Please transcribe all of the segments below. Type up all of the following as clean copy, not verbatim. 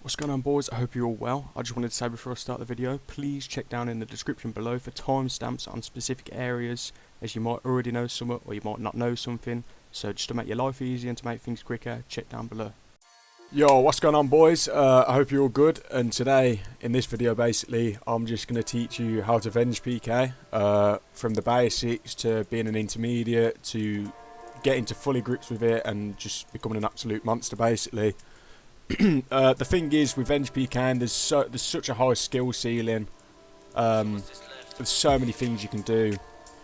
What's going on, boys? I hope you're all well. I just wanted to say before I start the video, please check down in the description below for timestamps on specific areas, as you might already know something or you might not know something. So just to make your life easier and to make things quicker, check down below. Yo, what's going on, boys? I hope you're all good. And today, in this video, basically, I'm just going to teach you how to Venge PK, from the basics to being an intermediate to getting to fully grips with it and just becoming an absolute monster, basically. The thing is, with Venge PKing, there's such a high skill ceiling. There's so many things you can do.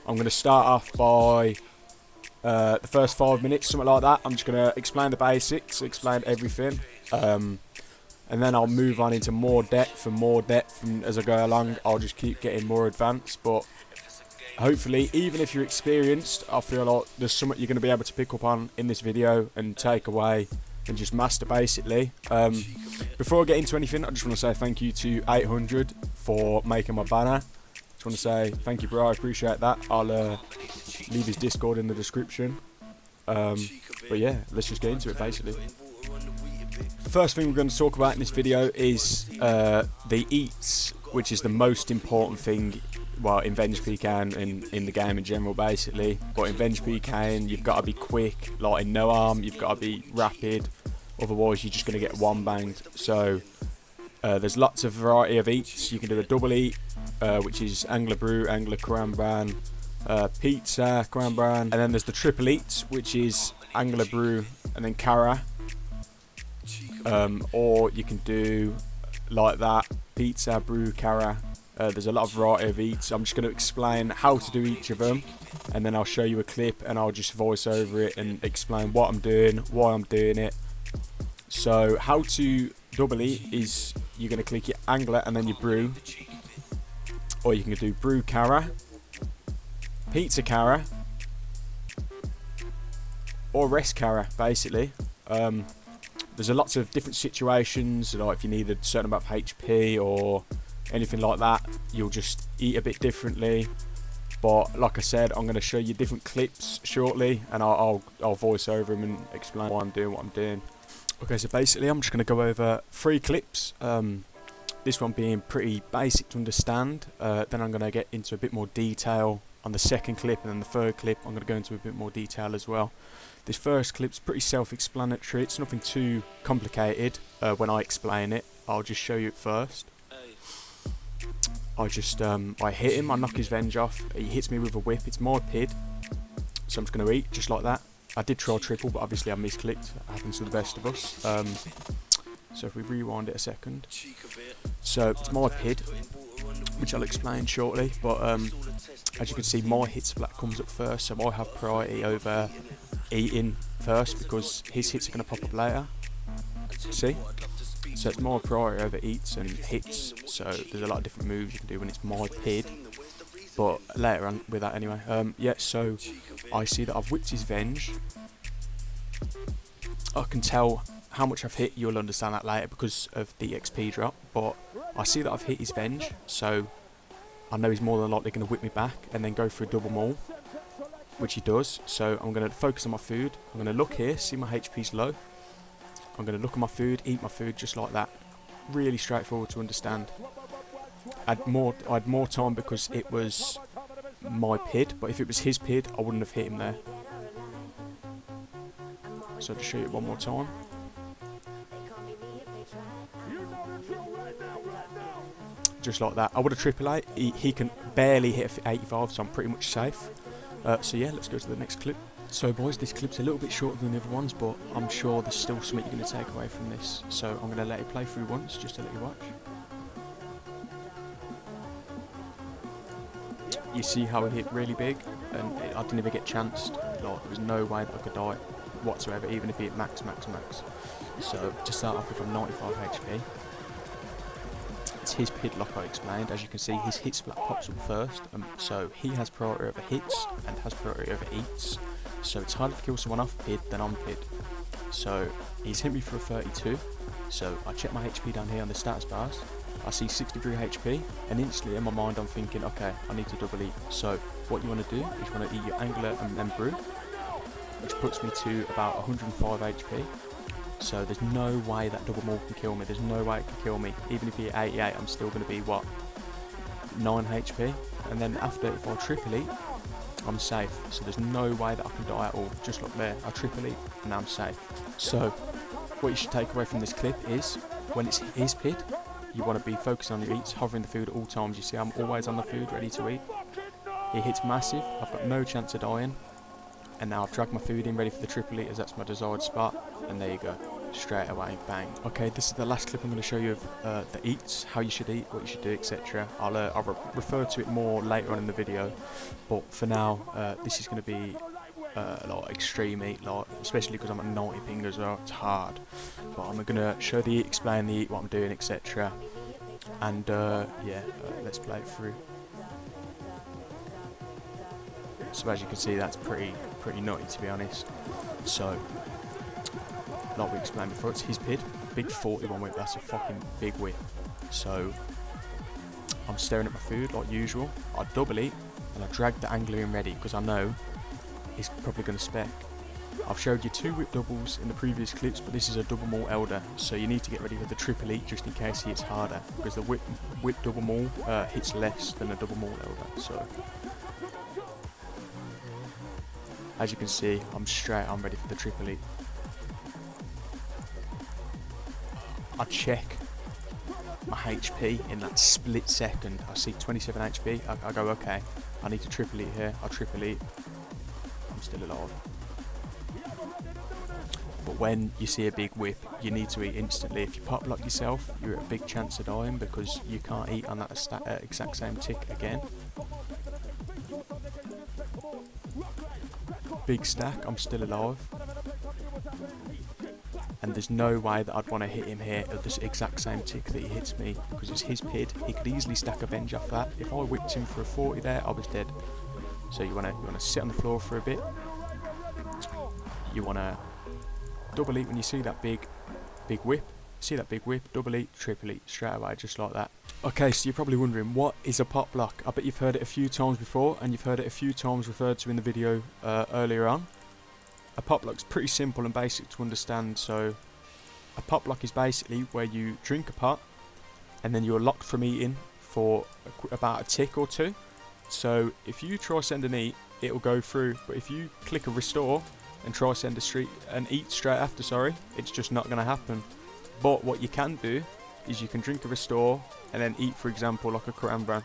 I'm going to start off by the first 5 minutes, something like that. I'm just going to explain the basics, explain everything, and then I'll move on into more depth, and as I go along, I'll just keep getting more advanced. But hopefully, even if you're experienced, I feel like there's something you're going to be able to pick up on in this video and take away and just master, basically. Before I get into anything, I just want to say thank you to 800 for making my banner. Just want to say thank you, bro. I appreciate that. I'll leave his Discord in the description. But yeah, let's just get into it, basically. The first thing we're going to talk about in this video is the eats, which is the most important thing, well, in Venge PKing and in the game in general, basically. But in Venge PKing, you've got to be quick, like in no arm, you've got to be rapid, otherwise you're just going to get one banged. So there's lots of variety of eats. You can do a double eat, which is Angler Brew, Angler Cranbran, Pizza, Cranbran, and then there's the triple eats, which is Angler Brew and then Cara. Or you can do like that, Pizza, Brew, Cara. There's a lot of variety of eats. I'm just going to explain how to do each of them, and then I'll show you a clip and I'll just voice over it and explain what I'm doing, why I'm doing it. So how to double eat is you're going to click your Angler and then your Brew, or you can do Brew Cara, Pizza Cara, or Rest Cara, basically. There's a lots of different situations, like if you need a certain amount of HP or anything like that, you'll just eat a bit differently. But like I said, I'm going to show you different clips shortly, and I'll voice over them and explain why I'm doing what I'm doing. Okay, so basically I'm just going to go over 3 clips, this one being pretty basic to understand. Then I'm going to get into a bit more detail on the second clip, and then the third clip I'm going to go into a bit more detail as well. This first clip's pretty self-explanatory, it's nothing too complicated. When I explain it, I'll just show you it first. I hit him, I knock his Venge off, he hits me with a whip, it's my PID, so I'm just going to eat, just like that. I did try triple, but obviously I misclicked, it happens to the best of us. So if we rewind it a second, so it's my PID, which I'll explain shortly, but as you can see, my hit splat comes up first, so I have priority over eating first, because his hits are going to pop up later, see? So it's more priority over eats and hits, so there's a lot of different moves you can do when it's my PID, but later on with that anyway. Yeah, so I see that I've whipped his Venge. I can tell how much I've hit, you'll understand that later because of the XP drop, but I see that I've hit his Venge, so I know he's more than likely going to whip me back and then go for a double maul, which he does. So I'm going to focus on my food, I'm going to look here, see my HP's low. I'm going to look at my food, eat my food just like that. Really straightforward to understand. I had more time because it was my PID, but if it was his PID, I wouldn't have hit him there. So to show you it one more time. Just like that. I would have triple eight. He can barely hit 85, so I'm pretty much safe. So yeah, let's go to the next clip. So boys, this clip's a little bit shorter than the other ones, but I'm sure there's still something you're going to take away from this. So I'm going to let it play through once, just to let you watch. You see how it hit really big, and I didn't even get chanced. Like, there was no way that I could die whatsoever, even if it hit max. So to start off with, I'm 95 HP. it's his PID like I explained. As you can see, his hit splat pops up first, so he has priority over hits and has priority over eats. So it's harder to kill someone off PID than on PID. So he's hit me for a 32, so I check my HP down here on the status bars. I see 63 HP, and instantly in my mind I'm thinking, okay, I need to double eat. So what you want to do is you want to eat your angler and then brew, which puts me to about 105 HP. So there's no way that double maul can kill me. There's no way it can kill me. Even if he 88, I'm still going to be, what, 9 HP? And then after, if I triple eat, I'm safe. So there's no way that I can die at all. Just look there, I triple eat, and I'm safe. So what you should take away from this clip is, when it's his PID, you want to be focused on your eats, hovering the food at all times. You see, I'm always on the food, ready to eat. He hits massive, I've got no chance of dying. And now I've dragged my food in, ready for the triple eat, as that's my desired spot. And there you go, straight away, bang. Okay, this is the last clip I'm going to show you of the eats, how you should eat, what you should do, etc. I'll refer to it more later on in the video. But for now, this is going to be like extreme eat, like, especially because I'm at 90 ping as well, it's hard. But I'm going to show the eat, explain the eat, what I'm doing, etc. And yeah, let's play it through. So as you can see, that's pretty nutty, to be honest. So like we explained before, it's his PID, big 41 whip, that's a fucking big whip. So I'm staring at my food like usual. I double eat and I drag the angler in ready because I know he's probably going to spec. I've showed you 2 whip doubles in the previous clips, but this is a double maul elder, so you need to get ready for the triple eat just in case he hits harder, because the whip double maul hits less than a double maul elder. So as you can see, I'm ready for the triple eat. I check my HP in that split second. I see 27 HP. I go, okay, I need to triple eat here. I triple eat. I'm still alive. But when you see a big whip, you need to eat instantly. If you pop lock yourself, you're at a big chance of dying because you can't eat on that exact same tick again. Big stack, I'm still alive. And there's no way that I'd want to hit him here at this exact same tick that he hits me, because it's his PID. He could easily stack a Venge off that. If I whipped him for a 40 there, I was dead. So you want to sit on the floor for a bit. You want to double eat when you see that big whip. See that big whip, double eat, triple eat, straight away, just like that. Okay, so you're probably wondering, what is a pop lock? I bet you've heard it a few times before, and you've heard it a few times referred to in the video earlier on. A pop lock's pretty simple and basic to understand. So a pop lock is basically where you drink a pot and then you're locked from eating for about a tick or two. So if you try send an eat, it'll go through, but if you click a restore and try send an eat straight after, it's just not going to happen. But what you can do is you can drink a restore and then eat, for example, like a carambra,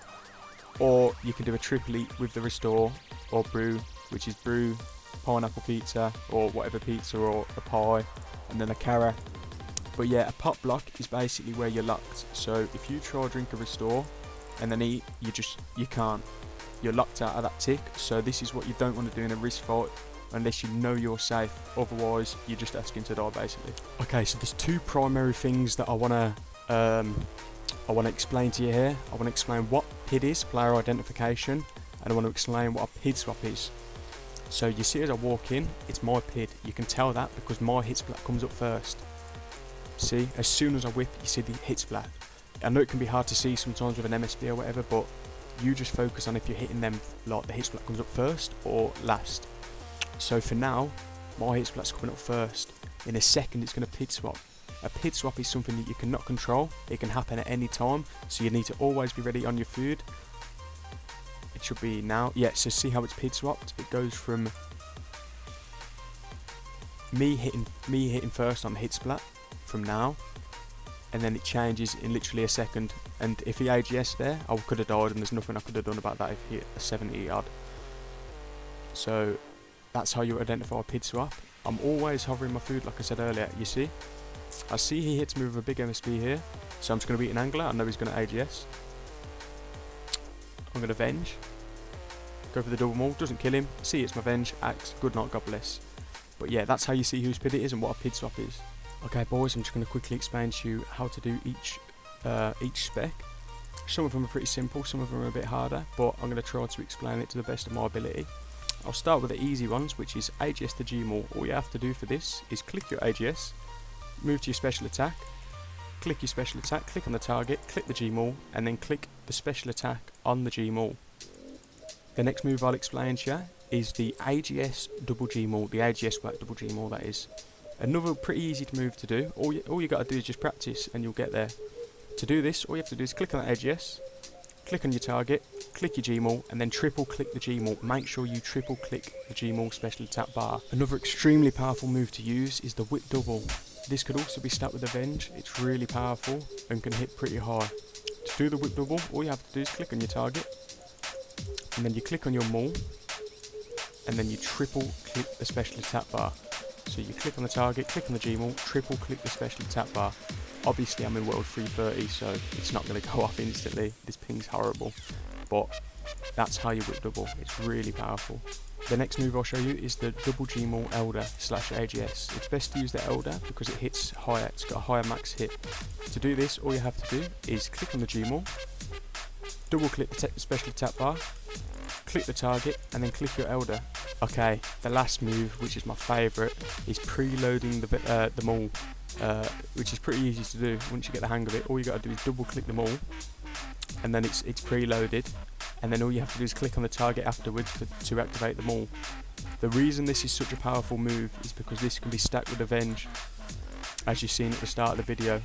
or you can do a triple eat with the restore, or brew, which is brew, pineapple pizza, or whatever pizza, or a pie, and then a cara. But yeah, a pop lock is basically where you're locked. So if you try drink a restore and then eat, you can't. You're locked out of that tick. So this is what you don't want to do in a wrist fight, unless you know you're safe. Otherwise, you're just asking to die, basically. Okay, so there's 2 primary things that I wanna explain to you here. I want to explain what PID is, player identification, and I want to explain what a PID swap is. So you see as I walk in, it's my PID. You can tell that because my hit splat comes up first. See, as soon as I whip, you see the hit splat. I know it can be hard to see sometimes with an MSB or whatever, but you just focus on if you're hitting them, like the hit splat comes up first or last. So for now, my hit splat's coming up first. In a second, it's going to PID swap. A PID swap is something that you cannot control. It can happen at any time, so you need to always be ready on your food. It should be now. Yeah, so see how it's PID swapped? It goes from me hitting first on the hit splat from now, and then it changes in literally a second. And if he AGS there, I could have died, and there's nothing I could have done about that if he hit a 70 yard. So that's how you identify a PID swap. I'm always hovering my food, like I said earlier. You see, I see he hits me with a big MSB here, so I'm just going to beat an angler. I know he's going to AGS. I'm going to Venge. Go for the double maul, doesn't kill him. See, it's my Venge, axe, good night, God bless. But yeah, that's how you see whose PID it is and what a PID swap is. Okay boys, I'm just going to quickly explain to you how to do each spec. Some of them are pretty simple, some of them are a bit harder, but I'm going to try to explain it to the best of my ability. I'll start with the easy ones, which is AGS to G-maul. All you have to do for this is click your AGS, move to your special attack, click your special attack, click on the target, click the G-maul, and then click the special attack on the G-maul. The next move I'll explain to you is the AGS double G-maul, the AGS work double G-maul that is. Another pretty easy move to do. All you got to do is just practice and you'll get there. To do this, all you have to do is click on the AGS, click on your target, click your G-maul, and then triple click the G-maul. Make sure you triple click the G-maul special attack bar. Another extremely powerful move to use is the whip double. This could also be stacked with the Venge. It's really powerful and can hit pretty high. To do the whip double, all you have to do is click on your target, and then you click on your maul, and then you triple click the special attack bar. So you click on the target, click on the G-maul, triple click the special attack bar. Obviously I'm in world 330, so it's not going to go off instantly. This ping's horrible, but that's how you whip double. It's really powerful. The next move I'll show you is the double G-maul elder / AGS. It's best to use the elder because it hits higher, it's got a higher max hit. To do this, all you have to do is click on the G-maul, double click the special attack bar, click the target, and then click your elder. Okay, the last move, which is my favourite, is preloading the maul, which is pretty easy to do. Once you get the hang of it, all you got to do is double click the maul, and then it's preloaded, and then all you have to do is click on the target afterwards to activate the maul. The reason this is such a powerful move is because this can be stacked with a Venge, as you've seen at the start of the video.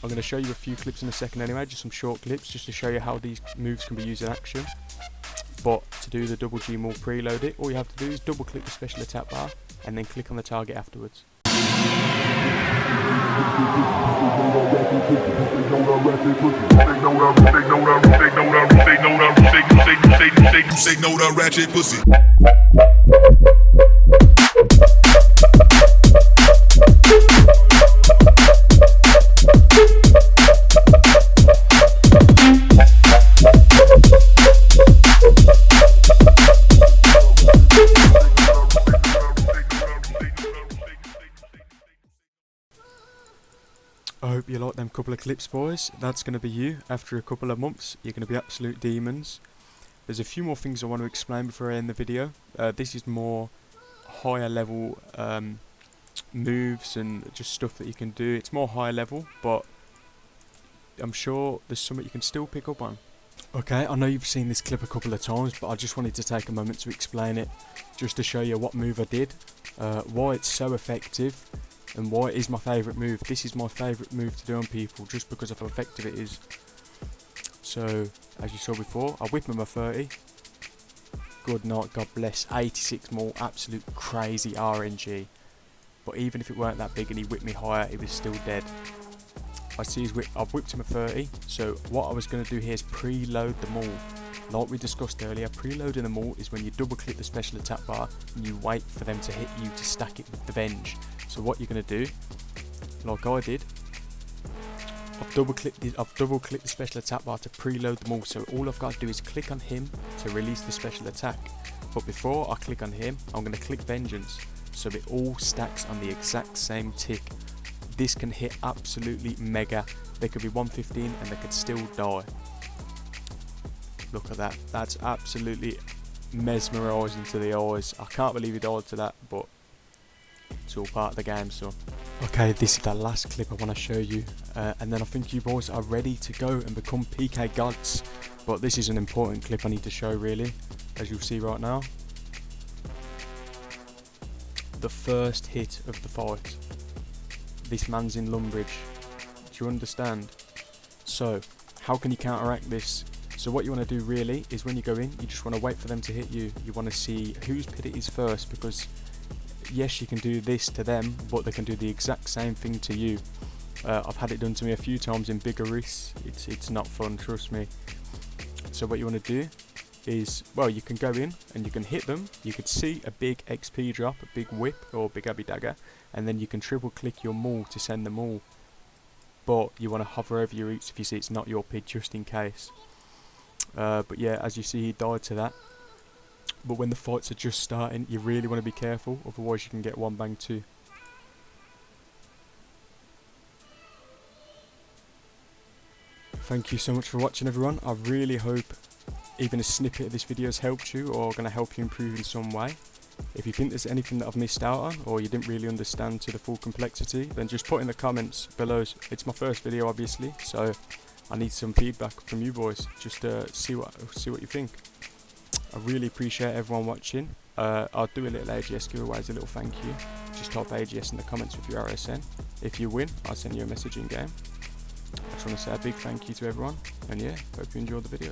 I'm going to show you a few clips in a second anyway, just some short clips, just to show you how these moves can be used in action. But to do the double G-maul preload it, all you have to do is double click the special attack bar and then click on the target afterwards. I hope you like them couple of clips, boys. That's going to be you. After a couple of months, you're going to be absolute demons. There's a few more things I want to explain before I end the video. This is more higher level moves and just stuff that you can do. It's more high level, but I'm sure there's something you can still pick up on. Okay, I know you've seen this clip a couple of times, but I just wanted to take a moment to explain it, just to show you what move I did, why it's so effective, and why it is my favourite move. This is my favourite move to do on people, just because of how effective it is. So, as you saw before, I whip him a 30. Good night, God bless. 86 maul, absolute crazy RNG. But even if it weren't that big and he whipped me higher, he was still dead. I see his whip, I've whipped him a 30. So what I was going to do here is preload the maul. Like we discussed earlier, preloading the maul is when you double click the special attack bar and you wait for them to hit you to stack it with the Venge. So what you're going to do, like I did, I've double clicked the special attack bar to preload the maul. So all I've got to do is click on him to release the special attack. But before I click on him, I'm going to click Vengeance, so it all stacks on the exact same tick. This can hit absolutely mega. They could be 115 and they could still die. Look at that. That's absolutely mesmerising to the eyes. I can't believe he died to that, but it's all part of the game, so. Okay, this is the last clip I want to show you, and then I think you boys are ready to go and become PK gods. But this is an important clip I need to show, really, as you'll see right now. The first hit of the fight. This man's in Lumbridge. Do you understand? So, how can you counteract this? So what you want to do really is when you go in, you just want to wait for them to hit you. You want to see whose pit it is first, because yes, you can do this to them, but they can do the exact same thing to you. I've had it done to me a few times in bigger risks. It's not fun, trust me. So what you want to do is, well, you can go in and you can hit them. You could see a big XP drop, a big whip or big abby dagger, and then you can triple click your maul to send them all. But you want to hover over your eats if you see it's not your pit, just in case. But yeah, as you see, he died to that. But when the fights are just starting, you really want to be careful, otherwise you can get one bang two. Thank you so much for watching, everyone. I really hope even a snippet of this video has helped you or going to help you improve in some way. If you think there's anything that I've missed out on or you didn't really understand to the full complexity, then just put in the comments below. It's my first video, obviously, so I need some feedback from you boys just to see what you think. I really appreciate everyone watching. I'll do a little AGS giveaway as a little thank you. Just type AGS in the comments with your RSN. If you win, I'll send you a message in game. I just want to say a big thank you to everyone, and yeah, hope you enjoyed the video.